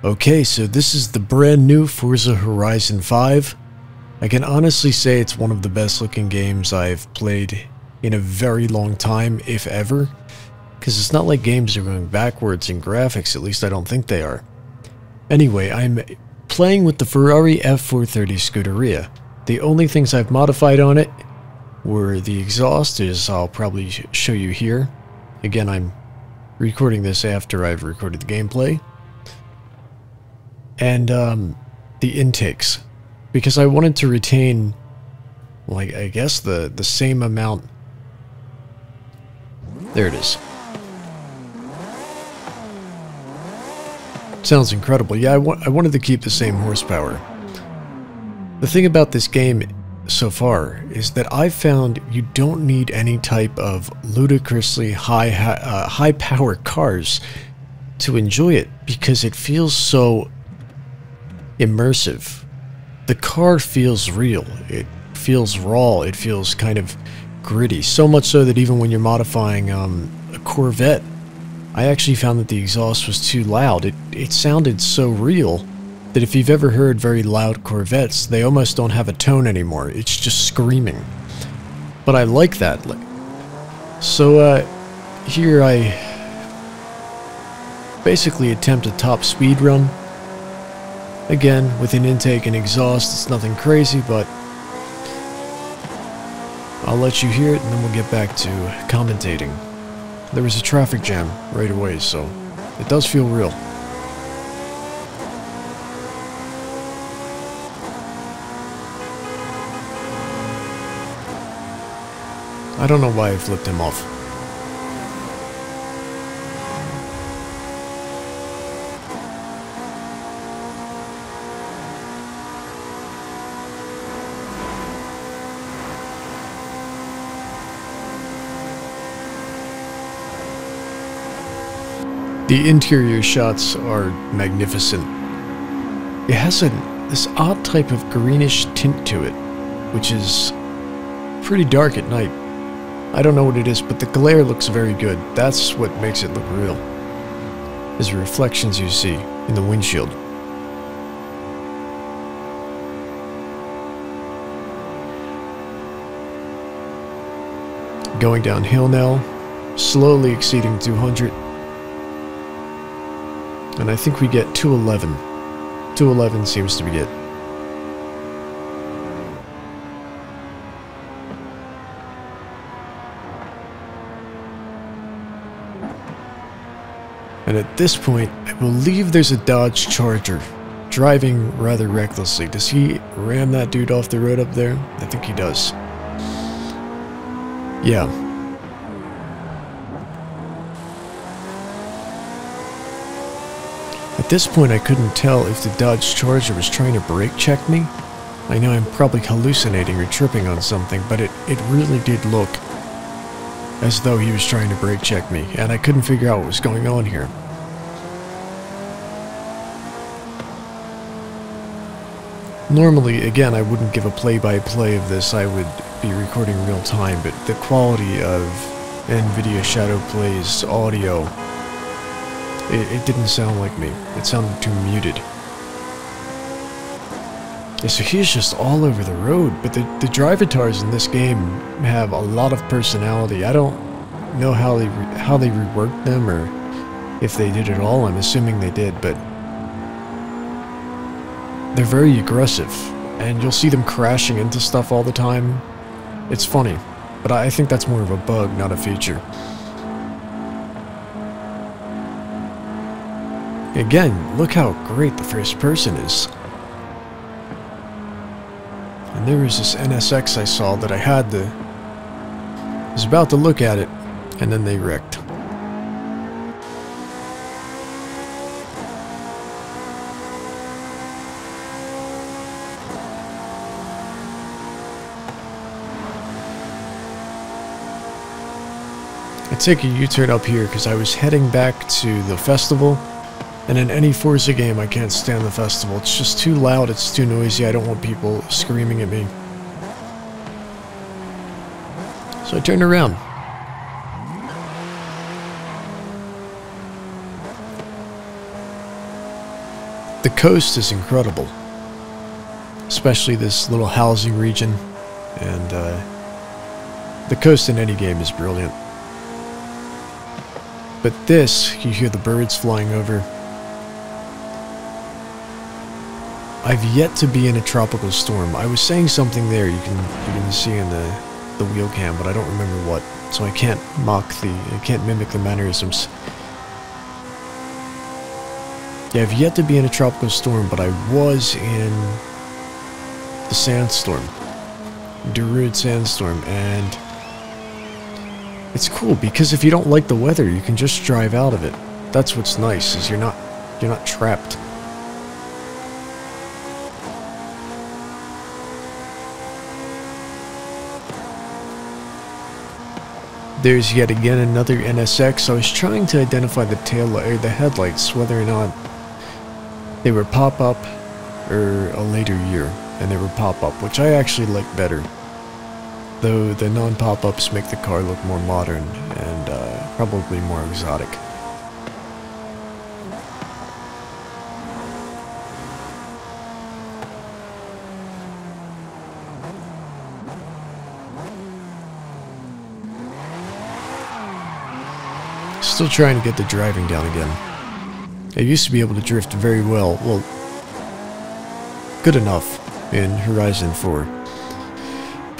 Okay, so this is the brand new Forza Horizon 5. I can honestly say it's one of the best looking games I've played in a very long time, if ever. Because it's not like games are going backwards in graphics, at least I don't think they are. Anyway, I'm playing with the Ferrari F430 Scuderia. The only things I've modified on it were the exhaust, as I'll probably show you here. Again, I'm recording this after I've recorded the gameplay. And the intakes, because I wanted to retain, like, I guess the same amount. There it is. Sounds incredible. Yeah, I wanted to keep the same horsepower. The thing about this game so far is that I've found you don't need any type of ludicrously high power cars to enjoy it, because it feels so immersive. The car feels real. It feels raw. It feels kind of gritty. So much so that even when you're modifying a Corvette, I actually found that the exhaust was too loud. It sounded so real that if you've ever heard very loud Corvettes, they almost don't have a tone anymore. It's just screaming. But I like that. So here I basically attempt a top speed run. Again, with an intake and exhaust, it's nothing crazy, but I'll let you hear it and then we'll get back to commentating. There was a traffic jam right away, so it does feel real. I don't know why I flipped him off. The interior shots are magnificent. It has this odd type of greenish tint to it, which is pretty dark at night. I don't know what it is, but the glare looks very good. That's what makes it look real, is the reflections you see in the windshield. Going downhill now, slowly exceeding 200. And I think we get 211. 211 seems to be it. And at this point, I believe there's a Dodge Charger driving rather recklessly. Does he ram that dude off the road up there? I think he does. Yeah. At this point, I couldn't tell if the Dodge Charger was trying to brake check me. I know I'm probably hallucinating or tripping on something, but it really did look as though he was trying to brake check me, and I couldn't figure out what was going on here. Normally, again, I wouldn't give a play-by-play of this. I would be recording real time, but the quality of NVIDIA Shadow Play's audio, it didn't sound like me. It sounded too muted. Yeah, so he's just all over the road, but the drivatars in this game have a lot of personality. I don't know how they reworked them, or if they did at all. I'm assuming they did, but they're very aggressive, and you'll see them crashing into stuff all the time. It's funny, but I think that's more of a bug, not a feature. Again, look how great the first person is. And there was this NSX I saw that I was about to look at it, and then they wrecked. I take a U-turn up here because I was heading back to the festival. And in any Forza game, I can't stand the festival. It's just too loud, it's too noisy, I don't want people screaming at me. So I turned around. The coast is incredible, especially this little housing region, and the coast in any game is brilliant. But this, you hear the birds flying over. I've yet to be in a tropical storm. I was saying something there you can see in the wheel cam, but I don't remember what, so I can't mimic the mannerisms. Yeah, I've yet to be in a tropical storm, but I was in the sandstorm, Darude sandstorm, and it's cool because if you don't like the weather, you can just drive out of it. That's what's nice, is you're not trapped. There's yet again another NSX. I was trying to identify the the headlights, whether or not they were pop-up or a later year, and they were pop-up, which I actually like better. Though the non-pop-ups make the car look more modern and probably more exotic. Still trying to get the driving down again. I used to be able to drift very well, good enough in Horizon 4.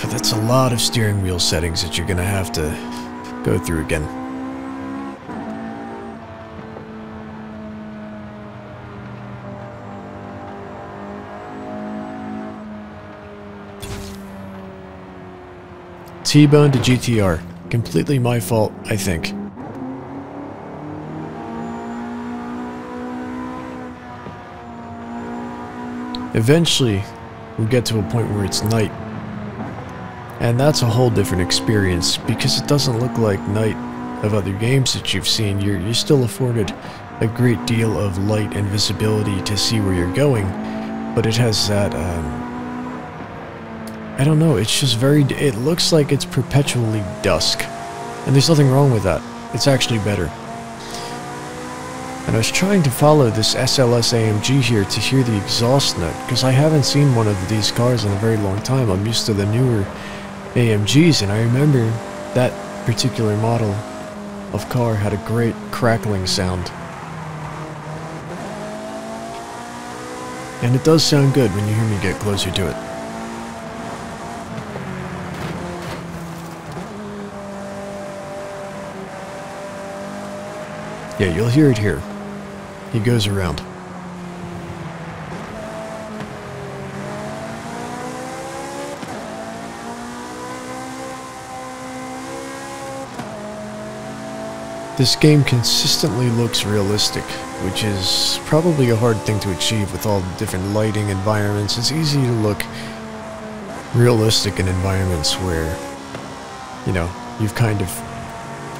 But that's a lot of steering wheel settings that you're gonna have to go through again. T-bone to GTR. Completely my fault, I think. Eventually, we'll get to a point where it's night. And that's a whole different experience, because it doesn't look like night of other games that you've seen. You're still afforded a great deal of light and visibility to see where you're going, but it has that, I don't know, it's just it looks like it's perpetually dusk. And there's nothing wrong with that. It's actually better. And I was trying to follow this SLS AMG here to hear the exhaust note, because I haven't seen one of these cars in a very long time. I'm used to the newer AMGs, and I remember that particular model of car had a great crackling sound. And it does sound good when you hear me get closer to it. Yeah, you'll hear it here. He goes around. This game consistently looks realistic, which is probably a hard thing to achieve with all the different lighting environments. It's easy to look realistic in environments where, you know, you've kind of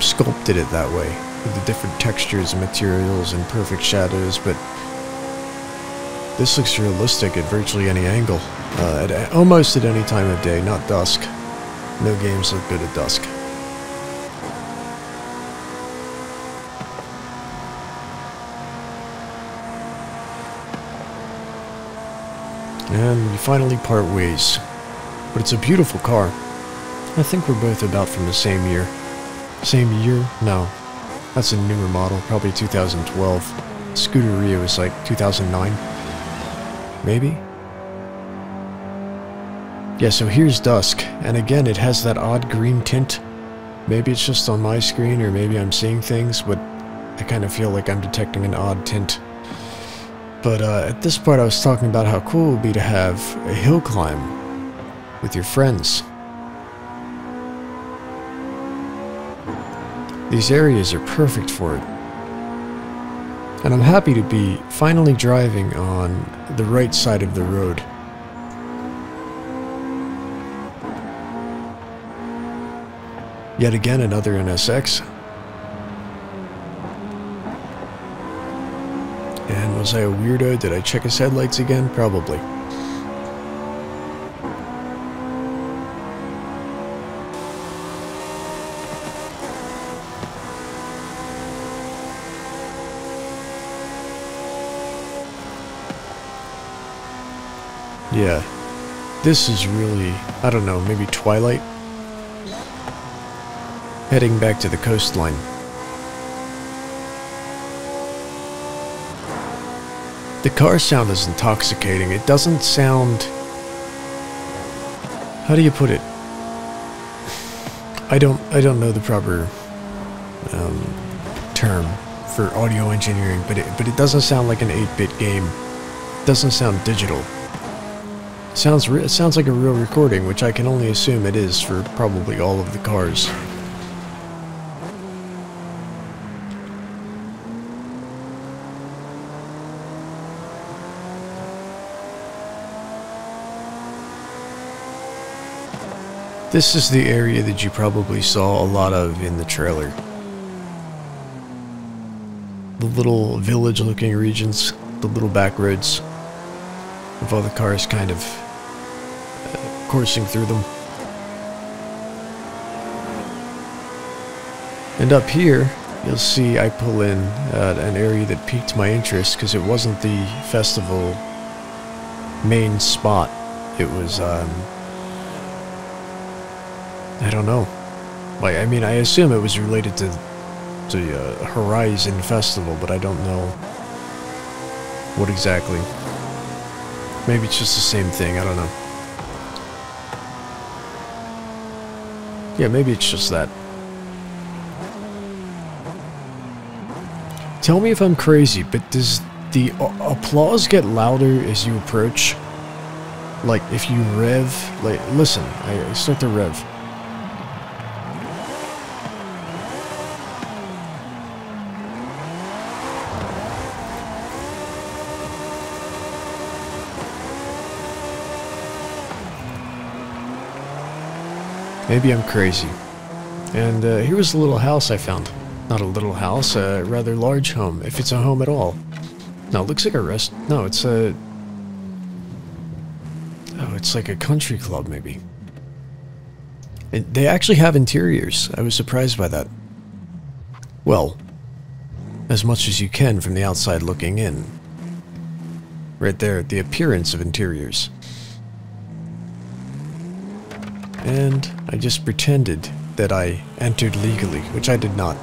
sculpted it that way, with the different textures and materials and perfect shadows, but this looks realistic at virtually any angle, almost at any time of day, not dusk. No games look good at dusk. And we finally part ways, but it's a beautiful car. I think we're both about from the same year. Same year? No. That's a newer model, probably 2012. Scuderia was like 2009. Maybe? Yeah, so here's dusk, and again it has that odd green tint. Maybe it's just on my screen, or maybe I'm seeing things, but I kind of feel like I'm detecting an odd tint. But at this part I was talking about how cool it would be to have a hill climb with your friends. These areas are perfect for it. And I'm happy to be finally driving on the right side of the road. Yet again, another NSX. And was I a weirdo? Did I check his headlights again? Probably. Yeah. This is really, I don't know, maybe Twilight? Heading back to the coastline. The car sound is intoxicating. It doesn't sound... How do you put it? I don't know the proper term for audio engineering, but it doesn't sound like an 8-bit game. It doesn't sound digital. It sounds like a real recording, which I can only assume it is for probably all of the cars. This is the area that you probably saw a lot of in the trailer. The little village-looking regions, the little back roads, with all the cars kind of coursing through them. And up here, you'll see I pull in an area that piqued my interest because it wasn't the festival main spot. It was, I don't know. I mean, I assume it was related to the Horizon Festival, but I don't know what exactly. Maybe it's just the same thing, I don't know. Yeah, maybe it's just that. Tell me if I'm crazy, but does the applause get louder as you approach? Like, if you rev, like, listen, I start to rev. Maybe I'm crazy. And here was a little house I found. Not a little house, a rather large home, if it's a home at all. No, it looks like a rest. No, it's a... Oh, it's like a country club, maybe. And they actually have interiors. I was surprised by that. Well, as much as you can from the outside looking in. Right there, the appearance of interiors. And I just pretended that I entered legally, which I did not.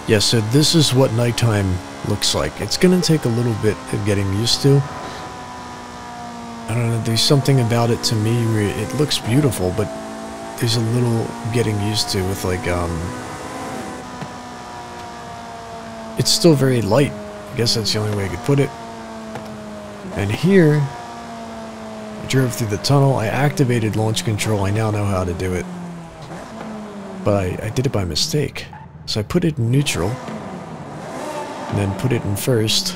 Yeah, so this is what nighttime looks like. It's gonna take a little bit of getting used to. I don't know, there's something about it to me where it looks beautiful, but there's a little getting used to with like, it's still very light. I guess that's the only way I could put it. And here, I drove through the tunnel, I activated launch control, I now know how to do it. But I did it by mistake. So I put it in neutral, and then put it in first.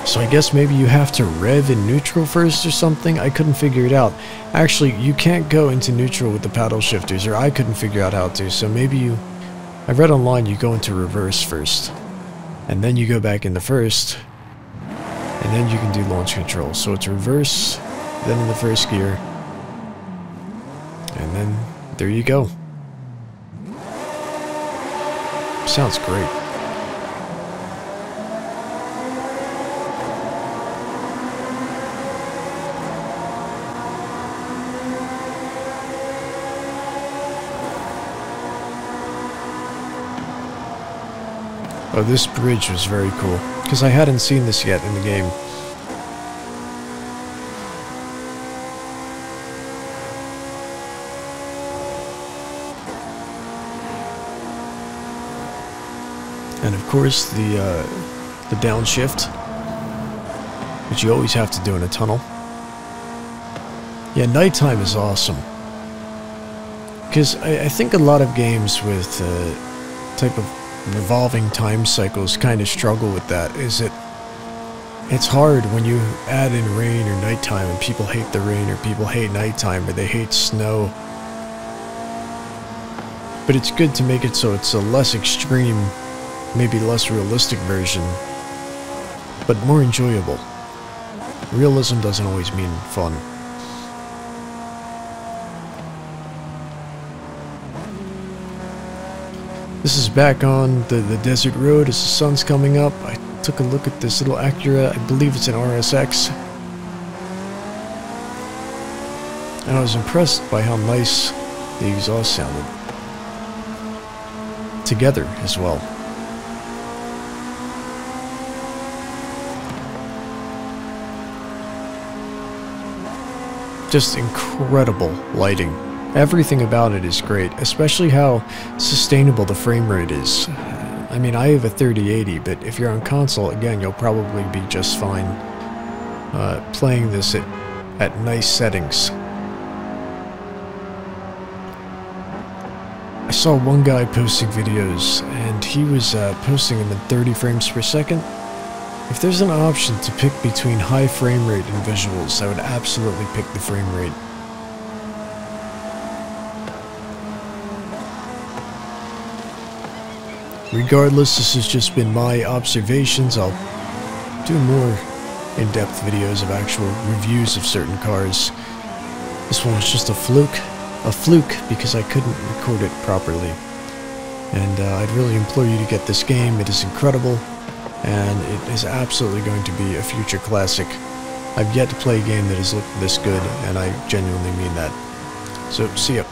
So I guess maybe you have to rev in neutral first or something? I couldn't figure it out. Actually, you can't go into neutral with the paddle shifters, or I couldn't figure out how to, so maybe you... I read online you go into reverse first, and then you go back into first, and then you can do launch control. So it's reverse, then in the first gear, and then there you go. Sounds great. Oh, this bridge was very cool, because I hadn't seen this yet in the game. And of course, the downshift, which you always have to do in a tunnel. Yeah, nighttime is awesome. Because I think a lot of games with type of revolving time cycles kind of struggle with that. It's hard when you add in rain or nighttime and people hate the rain or people hate nighttime or they hate snow. But it's good to make it so it's a less extreme, maybe less realistic version, but more enjoyable. Realism doesn't always mean fun. This is back on the desert road as the sun's coming up. I took a look at this little Acura. I believe it's an RSX. And I was impressed by how nice the exhaust sounded. Together as well. Just incredible lighting. Everything about it is great, especially how sustainable the frame rate is. I mean, I have a 3080, but if you're on console, again, you'll probably be just fine playing this at nice settings. I saw one guy posting videos, and he was posting them in 30 frames per second. If there's an option to pick between high frame rate and visuals, I would absolutely pick the frame rate. Regardless, this has just been my observations. I'll do more in-depth videos of actual reviews of certain cars. This one was just a fluke because I couldn't record it properly. And I'd really implore you to get this game. It is incredible, and it is absolutely going to be a future classic. I've yet to play a game that has looked this good, and I genuinely mean that. So, see ya.